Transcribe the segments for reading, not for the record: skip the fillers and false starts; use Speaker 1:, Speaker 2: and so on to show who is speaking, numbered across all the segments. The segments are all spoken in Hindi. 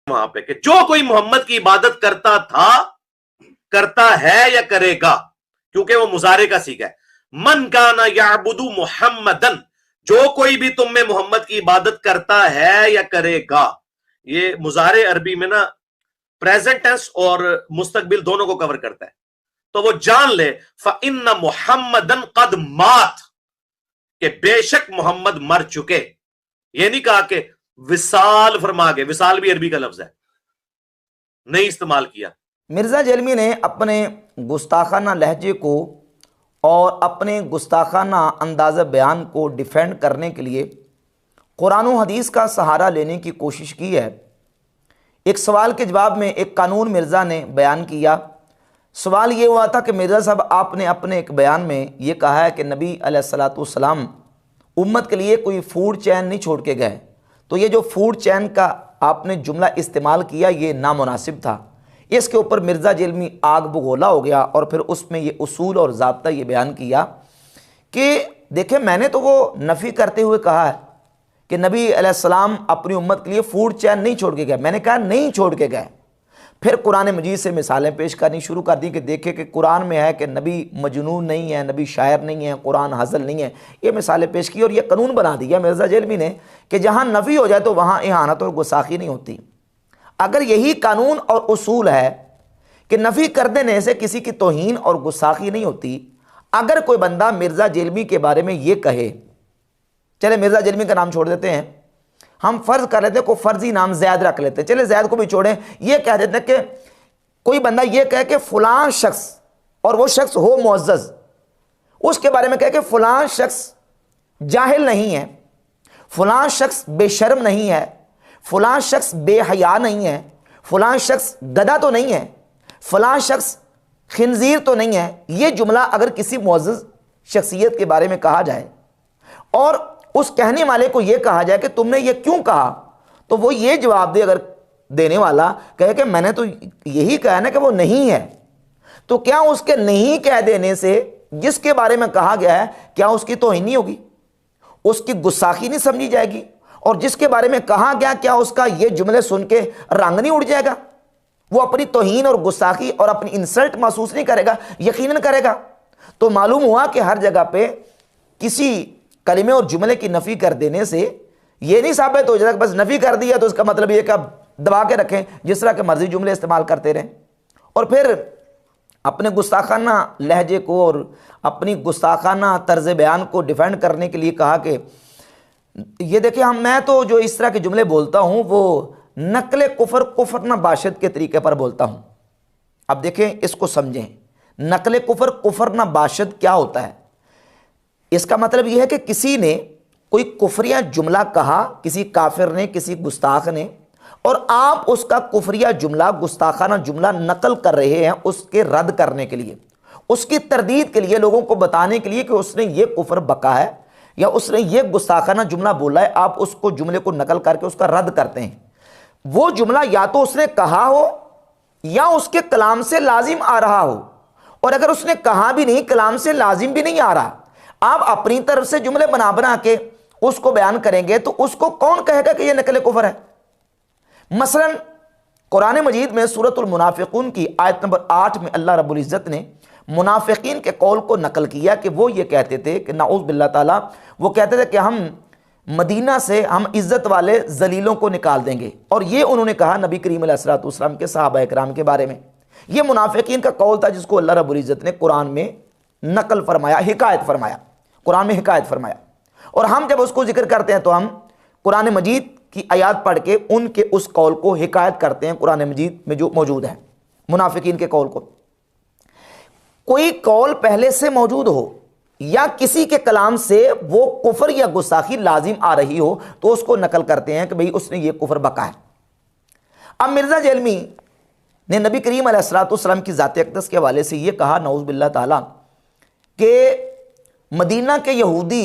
Speaker 1: वहां पे कि जो कोई मोहम्मद की इबादत करता था, करता है या करेगा, क्योंकि वो मुजारे का सीखा है। मन काना याबुदु मुहम्मदन, जो कोई भी तुम में मोहम्मद की इबादत करता है या करेगा। ये मुजारे अरबी में ना प्रेजेंट टेंस और मुस्तकबिल दोनों को कवर करता है। तो वो जान ले फ़इन्ना मुहम्मदन कद मात, कि बेशक मोहम्मद मर चुके। ये नहीं कहा कि विसाल फरमा गए, विसाल भी अरबी का लफ्ज है, नहीं इस्तेमाल किया।
Speaker 2: मिर्ज़ा जेलमी ने अपने गुस्ताखाना लहजे को और अपने गुस्ताखाना अंदाज़ बयान को डिफेंड करने के लिए कुरान और हदीस का सहारा लेने की कोशिश की है। एक सवाल के जवाब में एक कानून मिर्ज़ा ने बयान किया। सवाल ये हुआ था कि मिर्ज़ा साहब, आपने अपने एक बयान में ये कहा है कि नबी अलैहिस्सलाम उम्मत के लिए कोई फूड चैन नहीं छोड़ के गए, तो ये जो फूड चैन का आपने जुमला इस्तेमाल किया ये नामुनासिब था। इसके ऊपर मिर्ज़ा जेलमी आग बगोला हो गया और फिर उसमें ये उसूल और ज़ाब्ता ये बयान किया कि देखिए, मैंने तो वो नफ़ी करते हुए कहा है कि नबी अलैहिस्सलाम अपनी उम्मत के लिए फूड चैन नहीं छोड़ के गए। मैंने कहा नहीं छोड़ के गए। फिर कुरान मजीद से मिसालें पेश करनी शुरू कर दी कि देखिए कि कुरान में है कि नबी मजनून नहीं है, नबी शायर नहीं है, कुरान हज़ल नहीं है। ये मिसालें पेश की और ये कानून बना दिया मिर्ज़ा जेलमी ने कि जहाँ नफ़ी हो जाए तो वहाँ इहानत और गुस्ताखी नहीं होती। अगर यही कानून और उसूल है कि नफ़ी कर देने से किसी की तौहीन और गुस्ताखी नहीं होती, अगर कोई बंदा मिर्ज़ा जेलमी के बारे में ये कहे, चले मिर्ज़ा जेलमी का नाम छोड़ देते हैं, हम फ़र्ज़ कर लेते हैं कोई फ़र्जी नाम ज़ैद रख लेते हैं, चले ज़ैद को भी छोड़ें, ये कह देते हैं कि कोई बंदा ये कहे कि फ़लाँ शख्स, और वो शख्स हो मुअज़्ज़ज़, उसके बारे में कहे कि फ़लाँ शख्स जाहिल नहीं है, फ़लाँ शख्स बेशर्म नहीं है, फ़लाँ शख्स बेहया नहीं है, फ़लाँ शख्स गधा तो नहीं है, फ़लाँ शख्स खिंजीर तो नहीं है। ये जुमला अगर किसी मुअज़्ज़ज़ शख्सियत के बारे में कहा जाए और उस कहने वाले को यह कहा जाए कि तुमने ये क्यों कहा, तो वो ये जवाब दे, अगर देने वाला कहे कि मैंने तो यही कहा ना कि वो नहीं है, तो क्या उसके नहीं कह देने से जिसके बारे में कहा गया है क्या उसकी तौहीन नहीं होगी, उसकी गुस्ताखी नहीं समझी जाएगी? और जिसके बारे में कहा गया क्या उसका ये जुमले सुन के रंग नहीं उड़ जाएगा? वो अपनी तौहीन और गुस्ताखी और अपनी इंसल्ट महसूस नहीं करेगा? यकीनन करेगा। तो मालूम हुआ कि हर जगह पे किसी कलिमे और जुमले की नफ़ी कर देने से ये नहीं साबित हो जाता कि बस नफ़ी कर दिया तो इसका मतलब ये कि आप दबा के रखें, जिस तरह के मर्जी जुमले इस्तेमाल करते रहें। और फिर अपने गुस्ताखाना लहजे को और अपनी गुस्ताखाना तर्ज बयान को डिफेंड करने के लिए कहा कि ये देखिए, मैं तो जो इस तरह के जुमले बोलता हूँ वो नकल कुफर ना बाशिद के तरीके पर बोलता हूँ। अब देखें, इसको समझें, नकल कुफर ना बाशिद क्या होता है? इसका मतलब यह है कि किसी ने कोई कुफरिया जुमला कहा, किसी काफिर ने, किसी गुस्ताख ने, और आप उसका कुफरिया जुमला, गुस्ताखाना जुमला नकल कर रहे हैं उसके रद्द करने के लिए, उसकी तरदीद के लिए, लोगों को बताने के लिए कि उसने ये कुफर बका है या उसने ये गुस्ताखाना जुमला बोला है। आप उसको जुमले को नकल करके उसका रद्द करते हैं। वो जुमला या तो उसने कहा हो या उसके कलाम से लाजिम आ रहा हो, और अगर उसने कहा भी नहीं, कलाम से लाजिम भी नहीं आ रहा, आप अपनी तरफ से जुमले बना बना के उसको बयान करेंगे तो उसको कौन कहेगा कि यह नकल कुफर है? मसलन कुरान मजीद में सूरतुल मुनाफिकून की आयत नंबर 8 में अल्लाह रब्बुल इज़्ज़त ने मुनाफिकीन के कौल को नकल किया कि वो ये कहते थे कि नाउज़ बिल्लाह ताला, वो कहते थे कि हम मदीना से हम इज़्ज़त वाले जलीलों को निकाल देंगे। और ये उन्होंने कहा नबी करीम अलैहिस्सलातु वस्सलाम के सहाबा इकराम के बारे में। ये मुनाफिकीन का कौल था जिसको अल्लाह रब्बुल इज़्ज़त ने कुरान में नकल फरमाया, हिकायत फरमाया, कुरान में हिकायत फरमाया। और हम जब उसको जिक्र करते हैं तो हम कुरान मजीद की आयत पढ़ के उनके उस कौल को हिकायत करते हैं, कुरान मजीद में जो मौजूद है मुनाफिकीन के कौल को। कोई कौल पहले से मौजूद हो या किसी के कलाम से वो कुफर या गुस्ताखी लाजिम आ रही हो तो उसको नकल करते हैं कि भाई उसने ये कुफर बका है। अब मिर्ज़ा जेलमी ने नबी करीम अलैहिस्सलातु वस्सलाम की ज़ात अक़दस के हवाले से ये कहा, नऊज़ बिल्लाह ताला, कि मदीना के यहूदी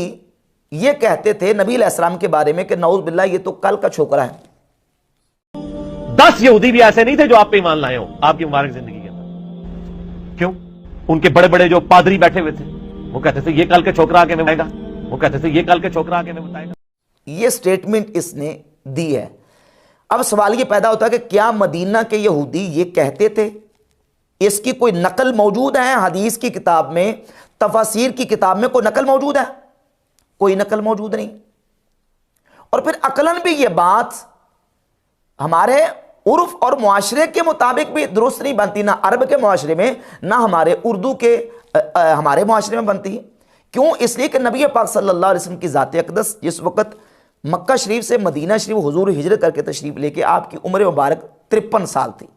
Speaker 2: ये कहते थे नबी अलैहिस्सलाम के बारे में कि नऊज़ बिल्लाह ये तो कल का छोकरा है।
Speaker 1: 10 यहूदी भी ऐसे नहीं थे जो आप पे ईमान लाए हो आपकी मुबारक जिंदगी के अंदर। क्यों? उनके बड़े बड़े जो पादरी बैठे हुए थे वो कहते थे ये कल के छोकरा आके मैं बताएगा, वो कहते थे ये कल के छोकरा आके मैं बताएगा।
Speaker 2: ये स्टेटमेंट इसने दी है। अब सवाल ये पैदा होता है कि क्या मदीना के यहूदी ये कहते थे? इसकी कोई नकल मौजूद है? हदीस की किताब में, तफसीर की किताब में कोई नकल मौजूद है? कोई नकल मौजूद नहीं। और फिर अकलन भी ये बात हमारे उर्फ और मुआशरे के मुताबिक भी दुरुस्त नहीं बनती, ना अरब के मुआशरे में, ना हमारे उर्दू के हमारे मुआशरे में बनती। क्यों? इसलिए कि नबी पाक सल्लल्लाहु अलैहि वसल्लम की ज़ात अक़दस जिस वक़्त मक्का शरीफ से मदीना शरीफ हुजूर हिजरत करके तशरीफ़ लेके आपकी उम्र मुबारक 53 साल थी।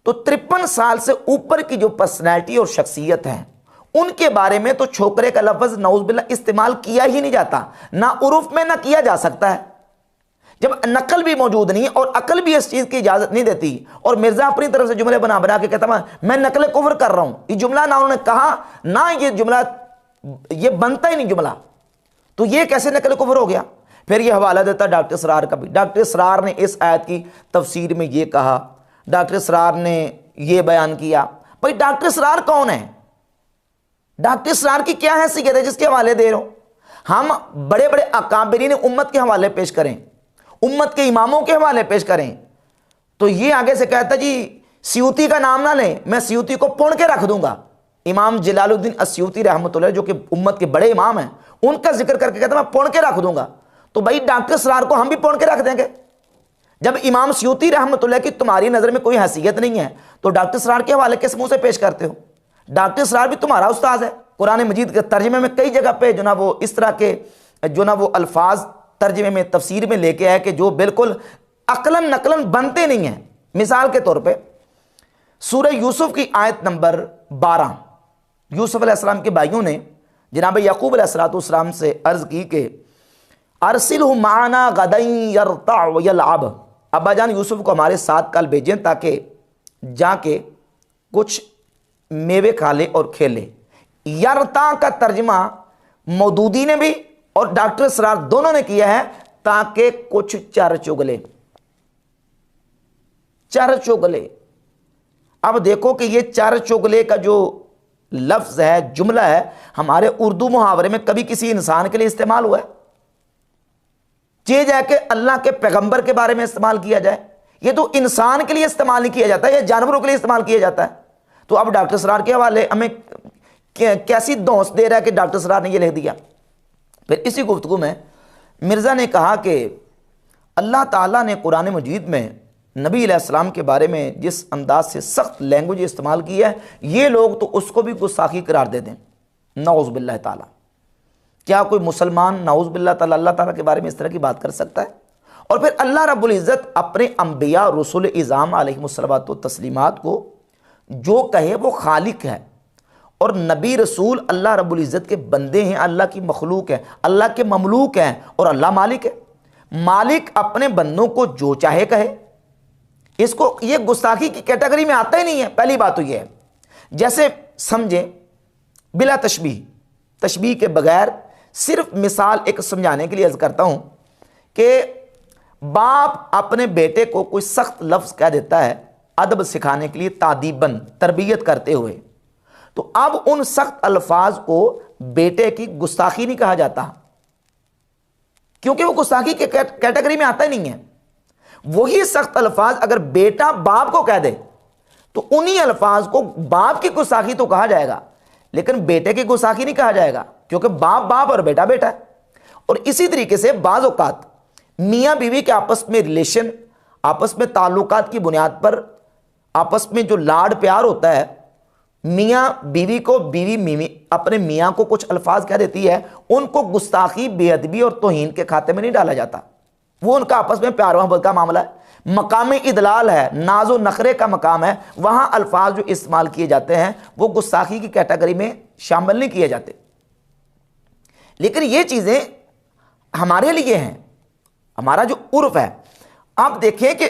Speaker 2: तो 53 साल से ऊपर की जो पर्सनैलिटी और शख्सियत है उनके बारे में तो छोकरे का लफ्ज़ नऊज़ बिल्लाह इस्तेमाल किया ही नहीं जाता, ना उर्फ में ना किया जा सकता है। जब नकल भी मौजूद नहीं और अकल भी इस चीज़ की इजाज़त नहीं देती, और मिर्ज़ा अपनी तरफ से जुमले बना बना के कहता मैं नकल कुफ्र कर रहा हूँ, ये जुमला ना उन्होंने कहा ना ये जुमला, ये बनता ही नहीं जुमला, तो ये कैसे नकल कुफ्र हो गया? फिर ये हवाला देता डॉक्टर इसरार का भी। डॉक्टर इसरार ने इस आयत की तफसीर में ये कहा, डॉक्टर इसरार ने ये बयान किया। भाई डॉक्टर इसरार कौन है? डॉक्टर इसरार की क्या हैसियत है जिसके हवाले दे रहे हो? हम बड़े बड़े अकाबिरीन उम्मत के हवाले पेश करें, उम्मत के इमामों के हवाले पेश करें, तो ये आगे से कहता जी सियूती का नाम ना लें, मैं सियूती को पुण के रख दूंगा। इमाम जलालुद्दीन अस्यूती रहमतुल्लाह जो कि उम्मत के बड़े इमाम हैं, उनका जिक्र करके कहता मैं पुण के रख दूंगा। तो भाई डॉक्टर इसरार को हम भी पुण के रख देंगे? जब इमाम सियूती रहमतुल्लाह की तुम्हारी नज़र में कोई हैसियत नहीं है तो डॉक्टर इसरार के हवाले किस मुंह से पेश करते हो? डॉक्टर इसरार भी तुम्हारा उस्ताद है। कुरान मजीद के तर्जमे में कई जगह पे जो ना वो इस तरह के जो ना वो अल्फाज तर्जमे में तफसीर में लेके आए कि जो बिल्कुल अकलन नकलन बनते नहीं हैं। मिसाल के तौर पे सूरह यूसुफ की आयत नंबर 12, यूसुफ अलैहिस्सलाम के भाइयों ने जनाब याकूब अलैहिस्सलाम से अर्ज़ की कि अरसिलहु माना गदन यरता व यलअब, अब्बा जान यूसुफ को हमारे साथ कल भेजें ताकि जाके कुछ मेवे खा ले और खेले। यरता का तर्जमा मौदूदी ने भी और डॉक्टर इसरार दोनों ने किया है ताकि कुछ चर चुगले, चर चुगले। अब देखो कि ये चर चुगले का जो लफ्ज है, जुमला है, हमारे उर्दू मुहावरे में कभी किसी इंसान के लिए इस्तेमाल हुआ है? ये जाके अल्लाह के पैगंबर के बारे में इस्तेमाल किया जाए, ये तो इंसान के लिए इस्तेमाल नहीं किया जाता, ये जानवरों के लिए इस्तेमाल किया जाता है। तो अब डॉक्टर इसरार के हवाले हमें कैसी दौस दे रहा है कि डॉक्टर इसरार ने ये लिख दिया। फिर इसी गुफ्तगू में मिर्ज़ा ने कहा कि अल्लाह ताला ने कुरान मजीद में नबी अलैहिस्सलाम के बारे में जिस अंदाज से सख्त लैंग्वेज इस्तेमाल की है, ये लोग तो उसको भी गुस्ताखी करार दे दें। नऊज़ बिल्लाह ताला, क्या कोई मुसलमान नऊज़ बिल्लाह ताला अल्लाह ताला के बारे में इस तरह की बात कर सकता है? और फिर अल्लाह रब्बुल इज़्ज़त अपने अंबिया रसूल इज़ाम अलैहिमुस्सलातो तस्लीमात को जो कहे वो खालिक है, और नबी रसूल अल्लाह रब्बुल इज़्ज़त के बंदे हैं, अल्लाह की मखलूक है, अल्लाह के ममलूक हैं, और अल्लाह मालिक है। मालिक अपने बंदों को जो चाहे कहे, इसको ये गुस्ताखी की कैटेगरी में आता ही नहीं है। पहली बात तो ये है, जैसे समझे बिला तशबीह, तशबीह के बगैर सिर्फ मिसाल एक समझाने के लिए अर्ज करता हूं कि बाप अपने बेटे को कोई सख्त लफ्ज़ कह देता है अदब सिखाने के लिए, तादीबन तरबियत करते हुए, तो अब उन सख्त अल्फाज को बेटे की गुस्ताखी नहीं कहा जाता, क्योंकि वो गुस्ताखी के कैटेगरी में आता ही नहीं है। वही सख्त अल्फाज अगर बेटा बाप को कह दे तो उन्हीं अल्फाज को बाप की गुस्ताखी तो कहा जाएगा, लेकिन बेटे की गुस्ताखी नहीं कहा जाएगा, क्योंकि बाप बाप और बेटा बेटा है। और इसी तरीके से बाज़ औक़ात मियाँ बीवी के आपस में रिलेशन, आपस में ताल्लुकात की बुनियाद पर आपस में जो लाड प्यार होता है, मियाँ बीवी को, बीवी अपने मियाँ को कुछ अल्फाज कह देती है, उनको गुस्ताखी, बेअदबी और तौहीन के खाते में नहीं डाला जाता। वो उनका आपस में प्यार मोहब्बत का मामला है, मकाम इदलाल है, नाजो नखरे का मकाम है। वहाँ अल्फाज जो इस्तेमाल किए जाते हैं वो गुस्ताखी की कैटेगरी में शामिल नहीं किए जाते। लेकिन ये चीज़ें हमारे लिए हैं, हमारा जो उर्फ है। आप देखें कि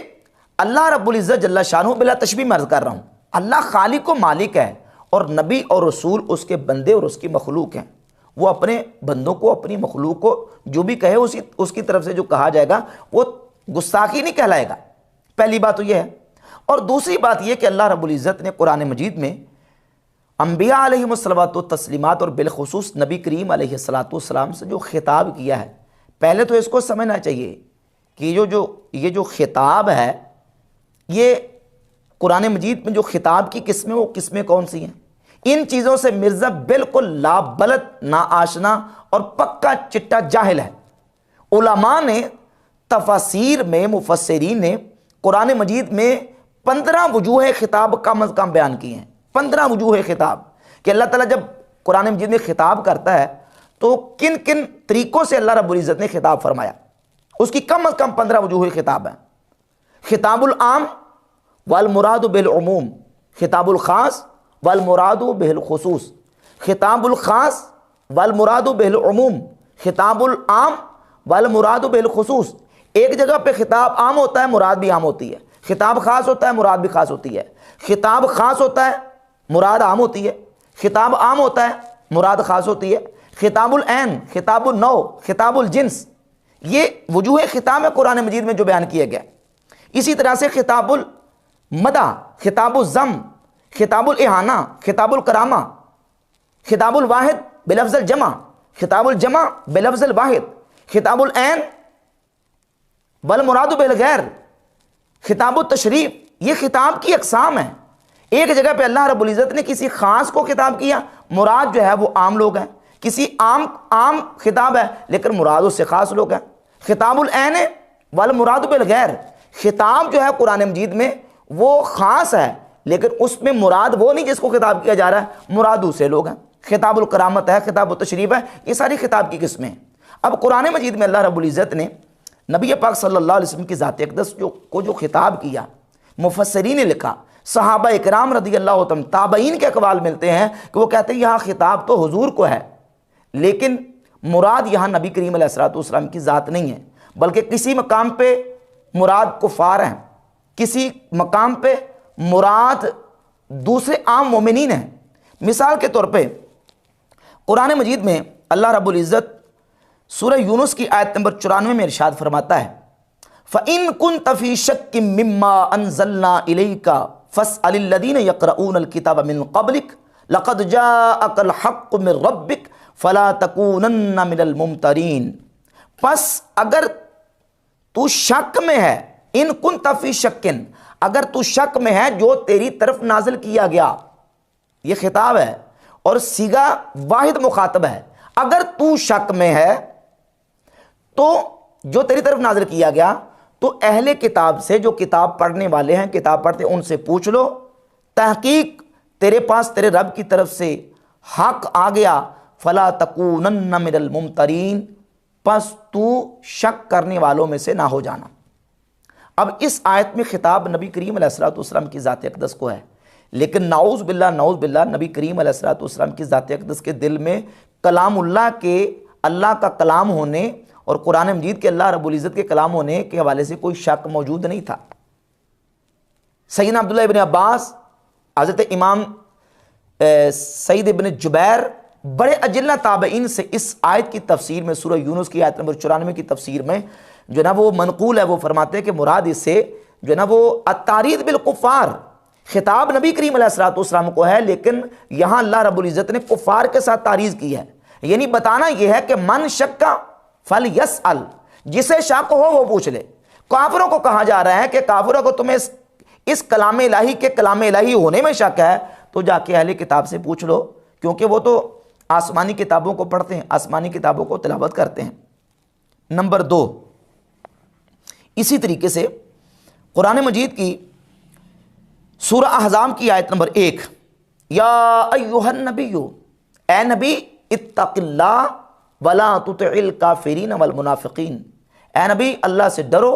Speaker 2: अल्लाह रब्बुल इज़्ज़त जल्ला शानहू, बिला तशबीह मर्ज कर रहा हूँ, अल्लाह खालिक व मालिक है, और नबी और रसूल उसके बंदे और उसकी मखलूक हैं। वो अपने बंदों को, अपनी मखलूक को जो भी कहे उसकी तरफ से जो कहा जाएगा वो गुस्ताखी नहीं कहलाएगा। पहली बात तो यह है। और दूसरी बात यह कि अल्लाह रब्बुल इज़्ज़त ने कुरान मजीद में अंबिया अलैहिमुस्सलातो तस्लीमात और बिलखुसूस नबी करीम अलैहिस्सलातो वस्सलाम से जो खिताब किया है, पहले तो इसको समझना चाहिए कि ये जो खिताब है, ये कुरान मजीद में जो खिताब की किस्में, वो किस्में कौन सी हैं? इन चीज़ों से मिर्ज़ा बिल्कुल लाबलद, ना आशना और पक्का चिट्टा जाहिल है। उलमा ने तफसीर में, मुफस्सिरीन ने कुरान मजीद में 15 वजूह खिताब कम अज़ कम बयान किए हैं। 15 वजूह खिताब कि अल्लाह ताला जब कुरान मजीद में खिताब करता है तो किन किन तरीक़ों से अल्लाह रब्बुल इज़्ज़त ने खिताब फरमाया, उसकी कम अज़ कम 15 वजूह खिताब है। खिताबुल आम वल मुरादु बिल उमूम, खिताबुल ख़ास वल मुरादु बिल खुसूस, खिताबुल ख़ास वल मुरादु बिल उमूम, खिताबुल आम वल मुरादु बिल खुसूस। एक जगह पे खिताब आम होता है, मुराद भी आम होती है। खिताब ख़ास होता है, मुराद भी ख़ास होती है। खिताब ख़ास होता है, मुराद आम होती है। खिताब आम होता है, मुराद ख़ास होती है। खिताबुल ऐन, खिताबुल नौ, खिताबुल जिन्स, ये वजूह खिताब है कुरान मजीद में जो बयान किया गया। इसी तरह से खिताबुल मदा, खिताबुल ज़म, खिताबुल इहाना, खिताबुल करामा, खिताबुल वाहिद बिलफ्ज़ल जमा, खिताबुल जमा बिलफ्ज़ल वाहिद, खिताबुल ऐन बल मुरादु बिल गैर, खिताबुल तशरीफ। ये खिताब की अक़साम है। एक जगह पे अल्लाह रब्बुल इज़्ज़त ने किसी ख़ास को खिताब किया, मुराद जो है वो आम लोग हैं। किसी आम खिताब है लेकिन मुराद उससे ख़ास लोग हैं। खिताबुल ऐन वल मुरादु बिल गैर, खिताब जो है कुरान मजीद में वो ख़ास है लेकिन उसमें मुराद वो नहीं जिसको खिताब किया जा रहा है, मुराद दूसरे लोग हैं। खिताबुल करामत है, खिताबुल तशरीफ है, ये सारी खिताब की किस्में। अब कुरान मजीद में अल्लाह रब्बुल इज़्ज़त ने नबी पाक सल्लल्लाहु अलैहि वसल्लम की ज़ात अक़दस को जो खिताब किया, मुफस्सिरीन ने लिखा, सहाबा इकराम रज़ियल्लाहु तआला ताबईन के अक़वाल मिलते हैं कि वो कहते हैं यहाँ खिताब तो हुजूर को है लेकिन मुराद यहाँ नबी करीम अलैहिस्सलातु वस्सलाम की ज़ात नहीं है, बल्कि किसी मकाम पे मुराद कुफ़ार हैं, किसी मकाम पे मुराद दूसरे आम मोमिनीन हैं। मिसाल के तौर पे कुरान मजीद में अल्लाह रब्बुल इज़्ज़त सूरह यूनुस की आयत नंबर 94 में इरशाद फरमाता है, फ़इन कुन्त फ़ी शक्किम मिम्मा अनज़लना इलैका फ़स्अलिल लज़ीना यक़रऊनल किताब मिन क़ब्लिक लक़द जाअकल हक़्क़ु मिन रब्बिक फ़ला तकूनन्ना मिनल मुमतरीन। बस अगर तू शक में है, इन कुन्त फ़ी शक्किन, अगर तू शक में है जो तेरी तरफ नाजिल किया गया, ये खिताब है और सीगा वाहिद मुखातब है। अगर तू शक में है तो जो तेरी तरफ नाजिल किया गया, तो अहले किताब से, जो किताब पढ़ने वाले हैं, किताब पढ़ते, उनसे पूछ लो। तहकीक तेरे पास तेरे रब की तरफ से हक आ गया, फला तकूनन्ना मिनल मुमतरीन, बस तू शक करने वालों में से ना हो जाना। अब इस आयत में खिताब नबी करीम अलैहिस्सलातु वस्सलाम की ज़ात अक़दस को है, लेकिन नाउज़ बिल्लाह नबी करीम अलैहिस्सलातु वस्सलाम की ज़ात अक़दस के दिल में कलामुल्लाह के, अल्लाह का कलाम होने और कुरान मजीद के अल्लाह रब्बुल इज़्ज़त के कलाम होने के हवाले से कोई शक मौजूद नहीं था। सैयदना अब्दुल्लाह इब्न अब्बास, हज़रत इमाम सईद इब्न जुबैर, बड़े अजिल्ला ताबईन से इस आयत की तफसीर में, सूरह यूनुस की आयत नंबर 94 की तफसीर में जो ना वो मनकूल है, वो फरमाते हैं कि मुराद इससे जो ना वो अत्तारीद बिल कुफ़ार, खिताब नबी करीम अलैहिस्सलातु वस्सलाम को है लेकिन यहाँ अल्लाह रब्बुल इज़्ज़त ने कुफ़ार के साथ तारीज़ की है। यानी बताना यह है कि मन शक्का फल यसअल, जिसे शक हो वो पूछ ले। काफिरों को कहा जा रहा है कि काफिरों को तुम्हें इस कलाम इलाही के कलाम इलाही होने में शक है तो जाके अहले किताब से पूछ लो, क्योंकि वो तो आसमानी किताबों को पढ़ते हैं, आसमानी किताबों को तिलावत करते हैं। नंबर 2, इसी तरीके से कुरान मजीद की सूरह अहज़ाब की आयत नंबर 1, या अय्युहन नबिय्यु, ए नबी, इत्तक़िल्लाह वला तुतिइल काफिरीन वल मुनाफिकीन, ए नबी अल्लाह से डरो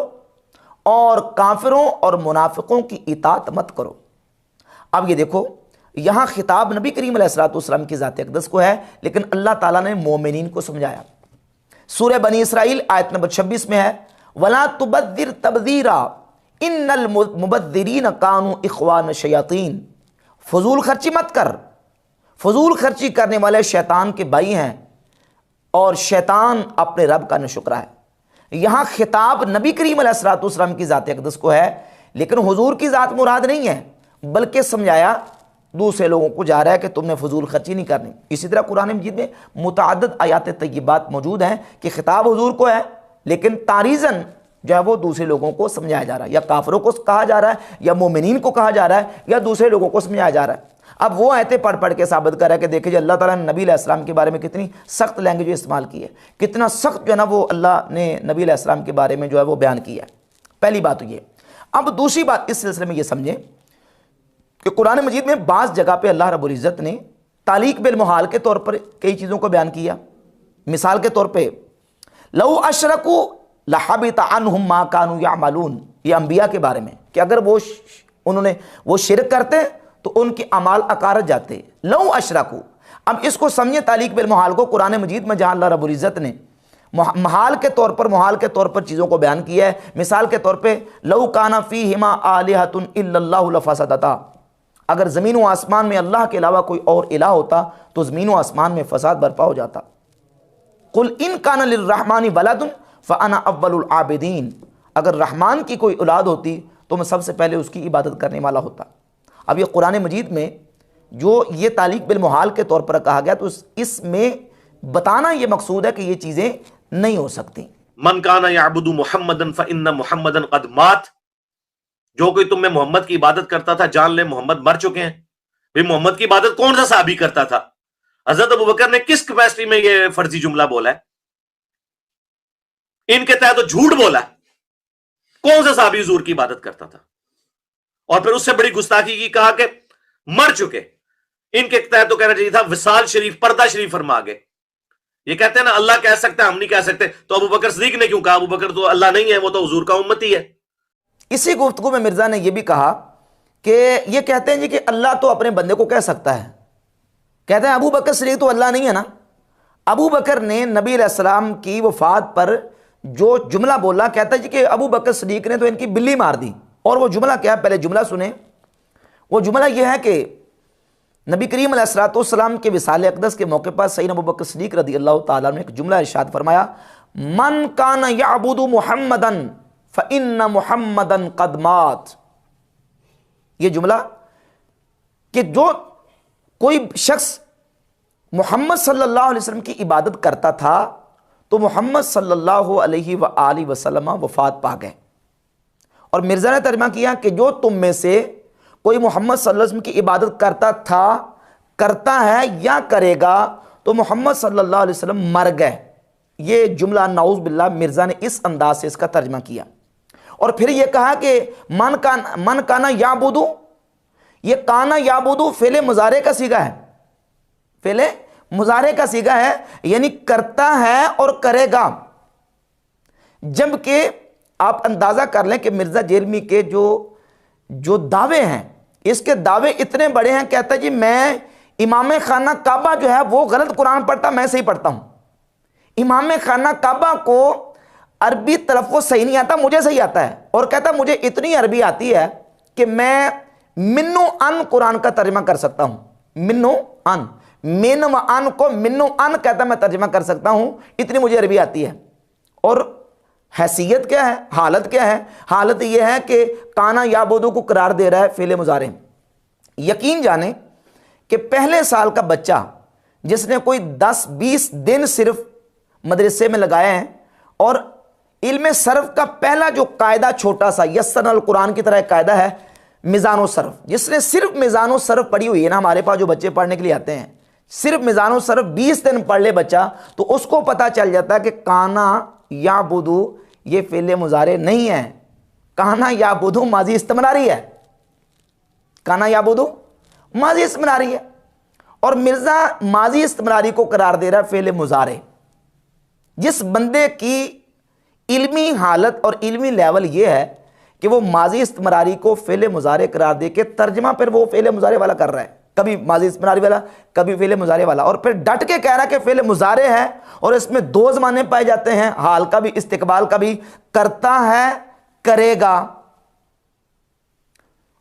Speaker 2: और काफिरों और मुनाफिकों की इताअत मत करो। अब ये देखो, यहाँ खिताब नबी करीम अलैहिस्सलातु वस्सलाम की ज़ात अक़दस को है लेकिन अल्लाह ताला ने मोमिनीन को समझाया। सूरह बनी इसराइल आयत नंबर 26 में है, वला तुबद्दिर तबदीरा इन्नल मुबद्दिरीन कानू इख्वान शयातीन, फजूल खर्ची मत कर, फजूल खर्ची करने वाले शैतान के भाई हैं और शैतान अपने रब का नशुक्रा है। यहाँ खिताब नबी करीम अलैहिस्सलातु वस्सलाम की ज़ात अक़दस को है लेकिन हुजूर की ज़ात मुराद नहीं है, बल्कि समझाया दूसरे लोगों को जा रहा है कि तुमने फजूल खर्ची नहीं करनी। इसी तरह कुरान मजीद में मुतअद्दिद आयात तय्यबात मौजूद हैं कि खिताब हुजूर को है लेकिन तारीज़न जो है वो दूसरे लोगों को समझाया जा रहा है, या काफरों को कहा जा रहा है, या मोमिनीन को कहा जा रहा है, या दूसरे लोगों को समझाया जा रहा है। अब वो आयतें पढ़ पढ़ के साबित कर रहा है कि देखिए अल्लाह ताला ने नबी अलैहिस्सलाम के बारे में कितनी सख्त लैंग्वेज इस्तेमाल की है, कितना सख्त जो है ना वो अल्लाह ने नबी अलैहिस्सलाम के बारे में जो है वो बयान किया है। पहली बात तो ये। अब दूसरी बात इस सिलसिले में ये समझें कि कुरान मजीद में बाज़ जगह पे अल्लाह रब्बुल इज़्ज़त ने तालीक बिल मुहाल के तौर पर कई चीज़ों को बयान किया। मिसाल के तौर पे लौ अशरकू लहबित अन्हुम मा कानू यामलून, ये अंबिया के बारे में कि अगर वो शिरक करते तो उनके अमाल अकारत जाते। लौ अशरकू, अब इसको समझे तालीक बिल मुहाल को। कुरान मजीद में जहाँ अल्लाह रब्बुल इज़्ज़त ने मुहाल के तौर पर चीज़ों को बयान किया है। मिसाल के तौर पे लौ काना फ़ीहिमा आलिहतुन इल्लल्लाहु लफ़सदता, अगर ज़मीन व आसमान में अल्लाह के अलावा कोई और इलाह होता तो ज़मीन व आसमान में फसाद बर्पा हो जाता। कुल इन काना लिर्रहमानि वलदुन फ़अना अव्वलुल आबिदीन, अगर रहमान की कोई औलाद होती तो मैं सबसे पहले उसकी इबादत करने वाला होता। अब ये कुरान मजीद में जो ये तालीक बिल मुहाल के तौर पर कहा गया तो इसमें बताना ये मकसूद है कि ये चीज़ें नहीं हो सकती।
Speaker 1: मन काना याबुदु मुहम्मदन फ़इन्ना मुहम्मदन क़द मात, जो कोई तुम में मोहम्मद की इबादत करता था जान ले मोहम्मद मर चुके हैं। भाई मोहम्मद की इबादत कौन सा सहाबी करता था? हजरत अबू बकर ने किस कैपेसिटी में ये फर्जी जुमला बोला है? इनके तहत तो झूठ बोला है। कौन सा सहाबी हुजूर की इबादत करता था? और फिर उससे बड़ी गुस्ताखी की, कहा कि मर चुके। इनके तहत तो कहना चाहिए था विसाल शरीफ, पर्दा शरीफ फरमा गए। ये कहते हैं ना अल्लाह कह सकता है, हम नहीं कह सकते, तो अबू बकर सिद्दीक ने क्यों कहा? अबू बकर तो अल्लाह नहीं है, वो तो हुजूर का उम्मती है।
Speaker 2: इसी गुफ्तगू में मिर्जा ने यह भी कहा कि ये कहते हैं जी कि अल्लाह तो अपने बंदे को कह सकता है। कहते हैं अबू बकर सिद्दीक तो अल्लाह नहीं है ना। अबू बकर ने नबी अलैहिस्सलाम की वफात पर जो जुमला बोला, कहता है जी कि अबू बकर सिद्दीक ने तो इनकी बिल्ली मार दी। और वो जुमला क्या है? पहले जुमला सुने। वो जुमला यह है कि नबी करीम अलैहिस्सलाम के विसाल अक़दस के मौके पर सैयदना अबू बकर सिद्दीक रज़ी अल्लाह तआला ने एक जुमला इरशाद फरमाया, मन काना याबुदु मुहम्मदन फ़इन्ना मुहम्मदन क़द मात। ये जुमला कि जो कोई शख्स मोहम्मद सल्लल्लाहु अलैहि वसल्लम की इबादत करता था तो मोहम्मद सल्लल्लाहु अलैहि वसल्लम वफ़ात पा गए। और मिर्ज़ा ने तर्जुमा किया कि जो तुम में से कोई मोहम्मद सल्लल्लाहु अलैहि वसल्लम की इबादत करता था, करता है या करेगा तो मोहम्मद सल्लल्लाहु अलैहि वसल्लम मर गए। ये जुमला नाउज़ बिल्लाह मिर्ज़ा ने इस अंदाज से इसका तर्जुमा किया। और फिर ये कहा कि मन काना याबुदु, ये काना याबुदु फ़ेले मुज़ारे का सीगा है, फ़ेले मुज़ारे का सीगा है, यानी करता है और करेगा। जबकि आप अंदाज़ा कर लें कि मिर्ज़ा जेरमी के जो दावे हैं, इसके दावे इतने बड़े हैं। कहता है जी मैं इमाम खाना काबा जो है वो गलत कुरान पढ़ता, मैं सही पढ़ता हूँ। इमाम खाना काबा को अरबी तलफ़्फ़ुज़ सही नहीं आता, मुझे सही आता है। और कहता मुझे इतनी अरबी आती है कि मैं मिन्नु अन कुरान का तर्जुमा कर सकता हूँ। मिन्नु अन, मिन व अन को मिन्नु अन कहता मैं तर्जुमा कर सकता हूँ, इतनी मुझे अरबी आती है। और हैसियत क्या है, हालत क्या है? हालत यह है कि काना याबुदु को करार दे रहा है फ़ेले मुज़ारे। यकीन जाने कि पहले साल का बच्चा जिसने कोई 10-20 दिन सिर्फ मदरसे में लगाए हैं और इल्म सर्फ का पहला जो कायदा छोटा सा यस्सरनल कुरान की तरह एक कायदा है मिज़ानो सर्फ, जिसने सिर्फ मिज़ानो सर्फ पढ़ी हुई है ना, हमारे पास जो बच्चे पढ़ने के लिए आते हैं, सिर्फ मिज़ानो सर्फ 20 दिन पढ़ ले बच्चा तो उसको पता चल जाता है कि काना याबुदु ये फ़ेले मुज़ारे नहीं है, काना याबुदु माजी इस्तिमरारी है। काना याबुदु माजी इस्तिमरारी है और मिर्ज़ा माजी इस्तिमरारी को करार दे रहा है फ़ेले मुज़ारे। जिस बंदे की इल्मी हालत और इल्मी लेवल ये है कि वो माजी इस्तिमरारी को फ़ेले मुज़ारे करार दे के तर्जमा फिर वो फ़ेले मुज़ारे वाला कर रहा है, कभी माजी इस्तिमरारी वाला कभी फ़ेले मुज़ारे वाला, और फिर डट के कह रहा है कि फ़ेले मुज़ारे है और इसमें 2 ज़माने पाए जाते हैं, हाल का भी इस्तिकबाल का भी, करता है करेगा।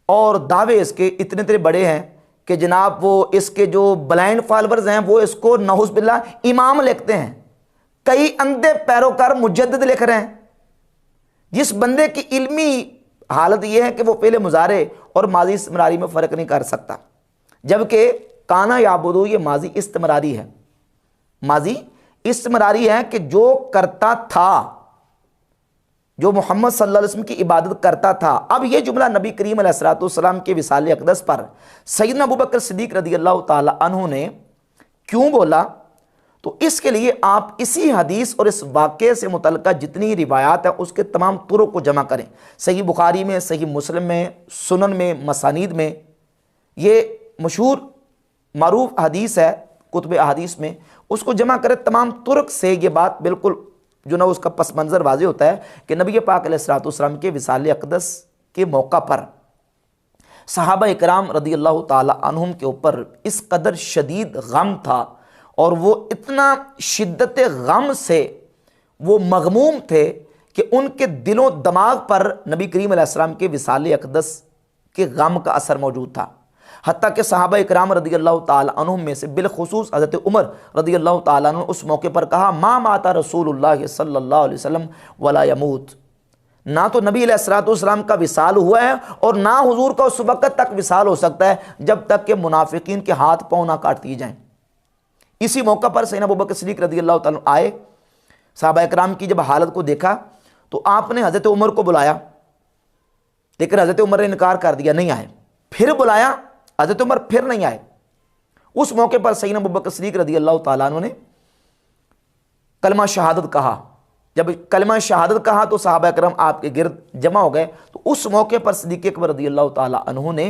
Speaker 2: और दावे इसके इतने इतने बड़े हैं कि जनाब वो इसके जो ब्लाइंड फॉलोअर्स हैं वो इसको नऊज़ बिल्लाह इमाम लिखते हैं, कई अंधे पैरोकार मुजद्दिद लिख रहे हैं। जिस बंदे की इल्मी हालत यह है कि वो फ़ेले मुज़ारे और माजी इस्तिमरारी में फ़र्क नहीं कर सकता, जबकि काना याबुदु ये माजी इस्तिमरारी है। माजी इस्तिमरारी है कि जो करता था, जो मोहम्मद सल्लल्लाहु अलैहि वसल्लम की इबादत करता था। अब ये जुमला नबी करीम अलैहिस्सलातु वस्सलाम के विसाल अक़दस पर सैयदना अबू बकर सिद्दीक़ रज़ियल्लाहु ताला अन्हु ने क्यों बोला, तो इसके लिए आप इसी हदीस और इस वाक़े से मुतल्लिक़ जितनी रिवायात है उसके तमाम तुरुक़ को जमा करें। सही बुखारी में, सही मुस्लिम में, सुनन में, मसानीद में, ये मशहूर मारूफ हदीस है कुतुब हदीस में, उसको जमा करें तमाम तुरुक़ से। ये बात बिल्कुल जो ना उसका पस मंज़र वाज़े होता है कि नबी पाक अलैहिस्सलातु वस्सलाम के विसाल अक़दस के मौका पर सहाबा इकराम रज़ियल्लाहु ताला अन्हुम के ऊपर इस कदर शदीद गम था और वो इतना शिद्दत गम से वो मग़मूम थे कि उनके दिलों दिमाग पर नबी करीम अलैहिस्सलाम के विसाल अक़दस के गम का असर मौजूद था। हत्ता कि सहाबा इकराम रज़ियल्लाहु ताला अन्हुम में से बिलखुसूस हज़रत उमर रज़ियल्लाहु ताला अन्हु उस मौके पर कहा, मा माता रसूलुल्लाह सल्लल्लाहु अलैहि वसल्लम वला यमूत, ना तो नबी अलैहिस्सलातु वस्सलाम का विसाल हुआ है और ना हुजूर का उस वक़्त तक विसाल हो सकता है जब तक कि मुनाफिकीन के हाथ पाँव ना काट दिए जाएँ। इसी मौका पर सैयदना अबू बकर सिद्दीक़ रज़ियल्लाहु ताला आए, सहाबा इकराम की जब हालत को देखा तो आपने हज़रत उमर को बुलाया, लेकिन हज़रत उमर ने इनकार कर दिया, नहीं आए। फिर बुलाया, हज़रत उमर फिर नहीं आए। उस मौके पर सैयदना अबू बकर सिद्दीक़ रज़ियल्लाहु ताला अन्हु ने कलमा शहादत कहा। जब कलमा शहादत कहा तो सहाबा इकराम आपके गिर्द जमा हो गए। तो उस मौके पर सिद्दीक़ अकबर रज़ियल्लाहु ताला अन्हु ने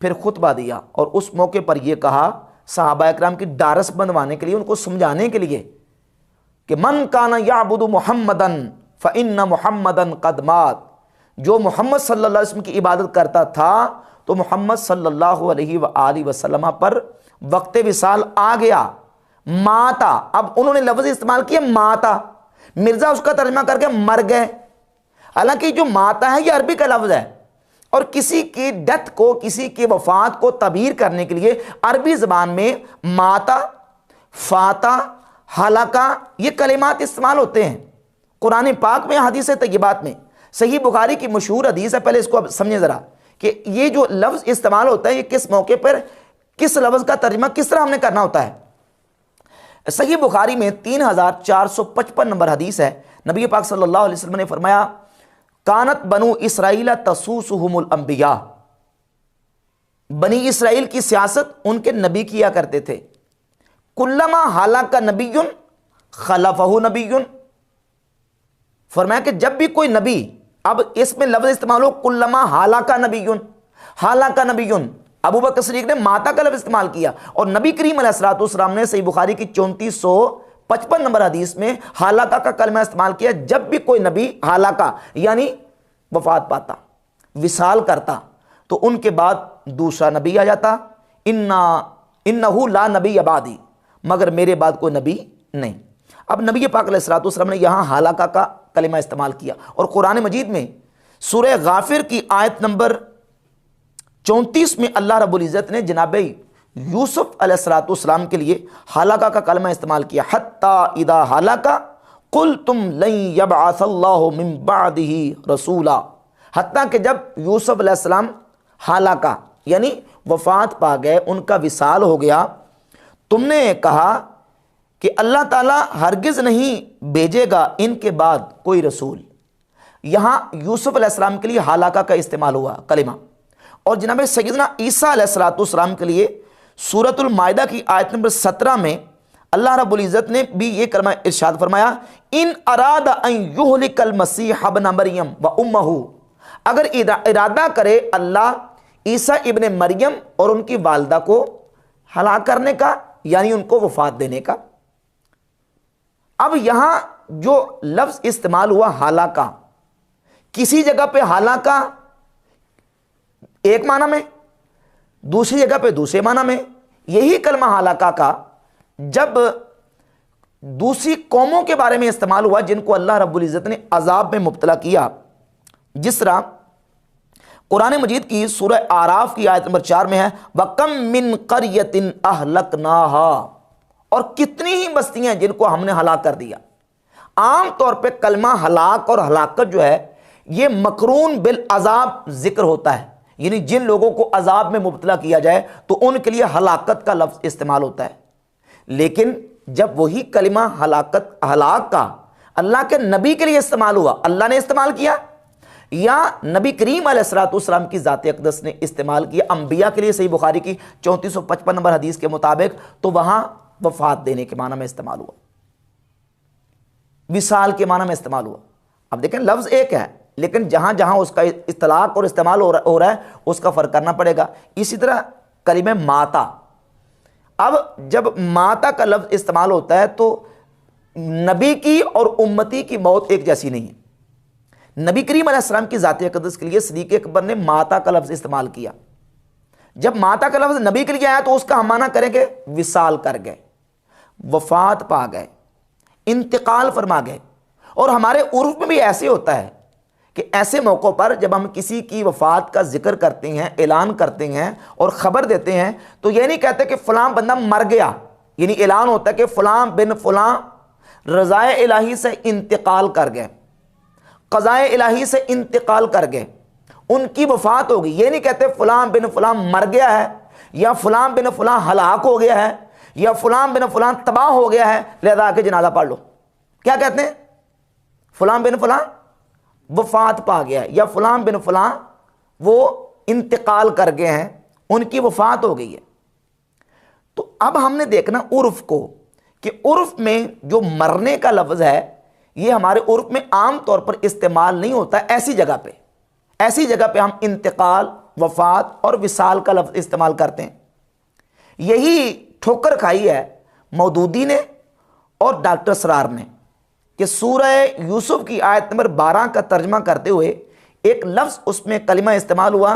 Speaker 2: फिर खुतबा दिया और उस मौके पर यह कहा, सहाबा इकराम की डारस बंधवाने के लिए, उनको समझाने के लिए कि मन काना याबुदु मुहम्मदन फ़इन्ना मुहम्मदन क़द मात, जो मोहम्मद सल्लल्लाहु अलैहि वसल्लम की इबादत करता था तो मोहम्मद सल्लल्लाहु अलैहि वसल्लम पर वक्त विसाल आ गया। माता, अब उन्होंने लफ्ज़ इस्तेमाल किया माता, मिर्ज़ा उसका तर्जमा करके मर गए। हालांकि जो माता है ये अरबी का लफ्ज़ है और किसी की डेथ को, किसी की वफ़ात को तबीर करने के लिए अरबी ज़बान में माता, फाता, हलाका ये कलिमात इस्तेमाल होते हैं। कुरान पाक में, हदीस तय्यबात में, सही बुखारी की मशहूर हदीस है। पहले इसको अब समझें ज़रा कि ये जो लफ्ज़ इस्तेमाल होता है ये किस मौके पर, किस लफ्ज़ का तर्जमा किस तरह हमने करना होता है। सही बुखारी में 3455 नंबर हदीस है। नबी पाक सल्लल्लाहु अलैहि वसल्लम ने फरमाया, कानत बनु इसराइल तसूसुहुमुल अंबिया, बनी इसराइल की सियासत उनके नबी किया करते थे। कुल्लमा हालाका नबीयुन खलफहु नबीयुन, फरमाया कि जब भी कोई नबी, अब इसमें लफ्ज़ इस्तेमाल हो कुल्लमा हालाका नबीयुन, हालाका नबीयुन, अबू बकर सिद्दीक़ ने माता का लफ्ज़ इस्तेमाल किया और नबी करीम अलैहिस्सलातु वस्सलाम ने सही बुखारी की 3455 नंबर हदीस में हालाका का कलमा इस्तेमाल किया। जब भी कोई नबी हालाका यानी वफात पाता, विसाल करता, तो उनके बाद दूसरा नबी आ जाता, इन्नहु ला नबी अबादी, मगर मेरे बाद कोई नबी नहीं। अब नबी पाक अलैहिस्सलातु वस्सलाम ने यहाँ हालाका का कलिमा इस्तेमाल किया और कुरान मजीद में सूरह गाफिर की आयत नंबर 34 में अल्लाह रब्बुल इज़्ज़त ने जनाब यूसुफ अलैहिस्सलातु वस्सलाम के लिए हालाका का कलमा इस्तेमाल किया। हत्ता इदा हालाका कुल तुम लन यबअसल्लाहु मिन बादिही रसूला, हत्ता कि जब यूसुफ अलैहिस्सलाम हालाका यानी वफात पा गए, उनका विसाल हो गया, तुमने कहा कि अल्लाह ताला हरगिज़ नहीं भेजेगा इनके बाद कोई रसूल। यहाँ यूसुफ अलैहिस्सलाम के लिए हालाका का इस्तेमाल हुआ कलिमा। और जनाब सैयदना ईसा अलैहिस्सलातु वस्सलाम के लिए सूरतुल माइदा की आयत नंबर 17 में अल्लाह रब्बुल इज़्ज़त ने भी ये कलमा इरशाद फरमाया, इन अरादा अन युहलिकल मसीह इब्न मरियम व उम्महु, अगर इरादा करे अल्लाह ईसा इब्न मरियम और उनकी वालदा को हलाक करने का, यानी उनको वफात देने का। अब यहां जो लफ्ज़ इस्तेमाल हुआ हालाका, किसी जगह पे हालाका एक माना में, दूसरी जगह पे दूसरे माना में। यही कलमा हालाका का जब दूसरी कौमों के बारे में इस्तेमाल हुआ जिनको अल्लाह रब्बुल इज़्ज़त ने अजाब में मुब्तला किया, जिस तरह कुरान मजीद की सूरह आराफ की आयत नंबर 4 में है, वकम मिन क़रयतिन अहलकनाहा, और कितनी ही बस्तियां जिनको हमने हलाक कर दिया। आम तौर पे कलमा हलाक और हलाकत जो है ये मकरून बिल अजाब जिक्र होता है, यानी जिन लोगों को अजाब में मुब्तला किया जाए तो उनके लिए हलाकत का लफ्ज़ इस्तेमाल होता है। लेकिन जब वही कलिमा हलाक का अल्लाह के नबी के लिए इस्तेमाल हुआ, अल्लाह ने इस्तेमाल किया, या नबी करीम अलैहिस्सलाम की ज़ात अक़दस ने इस्तेमाल किया अंबिया के लिए। सही बुखारी की 3455 नंबर हदीस के मुताबिक तो वहां वफात देने के माना में इस्तेमाल हुआ, विसाल के माना में इस्तेमाल हुआ। अब देखें लफ्ज़ एक है, लेकिन जहां जहां उसका इस्तिलाक और इस्तेमाल हो रहा है उसका फ़र्क करना पड़ेगा। इसी तरह कलिमे माता, अब जब माता का लफ्ज़ इस्तेमाल होता है तो नबी की और उम्मती की मौत एक जैसी नहीं है। नबी करीम अलैहिस्सलाम की ज़ात अक़दस के लिए सिद्दीक़ अकबर ने माता का लफ्ज़ इस्तेमाल किया। जब माता का लफ्ज़ नबी के लिए आया तो उसका हम माना करेंगे विसाल कर गए, वफात पा गए, इंतकाल फरमा गए। और हमारे उर्फ में भी ऐसे होता है कि ऐसे मौक़ों पर जब हम किसी की वफ़ात का जिक्र करते हैं, ऐलान करते हैं और ख़बर देते हैं, तो ये नहीं कहते कि फ़लाँ बंदा मर गया, यानी ऐलान होता है कि फ़लाँ बिन फ़लाँ रज़ाए इलाही से इंतकाल कर गए, क़ज़ाए इलाही से इंतकाल कर गए, उनकी वफ़ात हो गई। ये नहीं कहते फ़लाँ बिन फ़लाँ मर गया है, या फ़लाँ बिन फ़लाँ हलाक हो गया है, या फ़लाँ बिन फ़लाँ तबाह हो गया है, लिहाजा आके जनाजा पढ़ लो। क्या कहते हैं? फ़लाँ बिन फ़लाँ वफ़ात पा गया है, या फ़लाँ बिन फ़लाँ वो इंतकाल कर गए हैं, उनकी वफ़ात हो गई है। तो अब हमने देखना उर्फ़ को कि उर्फ़ में जो मरने का लफ्ज़ है ये हमारे उर्फ़ में आम तौर पर इस्तेमाल नहीं होता। ऐसी जगह पे हम इंतकाल, वफ़ात और विसाल का लफ्ज़ इस्तेमाल करते हैं। यही ठोकर खाई है मौदूदी ने और डॉक्टर सरार ने कि सूरह यूसुफ की आयत नंबर 12 का तर्जमा करते हुए एक लफ्ज़ उसमें कलिमा इस्तेमाल हुआ,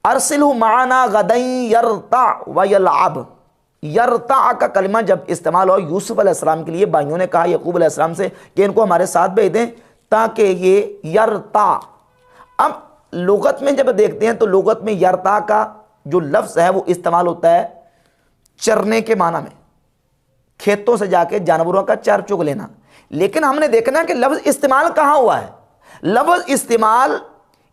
Speaker 2: अरसिलहु माना गदन यरता व यलअब। यरता का कलिमा जब इस्तेमाल हो यूसुफ अलैहिस्सलाम के लिए, भाइयों ने कहा यकूब अलैहिस्सलाम से कि इनको हमारे साथ भेज दें ताकि ये यरता। अब लुगत में जब देखते हैं तो लुगत में यरता का जो लफ्ज़ है वो इस्तेमाल होता है चरने के माना में, खेतों से जाके जानवरों का चर चुग लेना। लेकिन हमने देखना कि लफ्ज़ इस्तेमाल कहाँ हुआ है। लफ्ज़ इस्तेमाल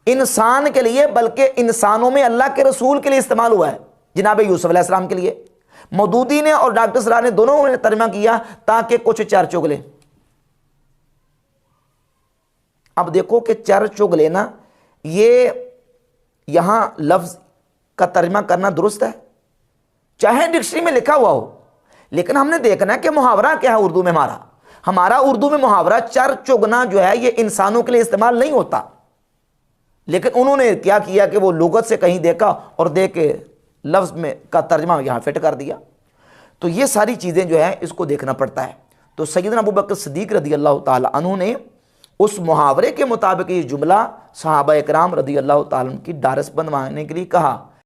Speaker 2: इंसान के लिए, बल्कि इंसानों में अल्लाह के रसूल के लिए इस्तेमाल हुआ है, जनाब यूसुफ अलैहिस्सलाम के लिए। मौदूदी ने और डॉक्टर सरार ने दोनों ने तर्जमा किया ताकि कुछ चर चुग ले। अब देखो कि चर चुग लेना ये यहां लफ्ज़ का तर्जमा करना दुरुस्त है, चाहे डिक्शनरी में लिखा हुआ हो, लेकिन हमने देखना है कि मुहावरा क्या है उर्दू में। हमारा उर्दू में मुहावरा चर चुगना जो है ये इंसानों के लिए इस्तेमाल नहीं होता, लेकिन उन्होंने क्या किया कि वो लुगत से कहीं देखा और देख के लफ्ज़ में का तर्जमा यहाँ फिट कर दिया। तो ये सारी चीज़ें जो है इसको देखना पड़ता है। तो सैयदना अबू बकर सिद्दीक़ रज़ी अल्लाह ताला अन्हु ने उस मुहावरे के मुताबिक ये जुमला सहाबा इकराम रज़ी अल्लाह ताला की डारस बनवाने के लिए कहा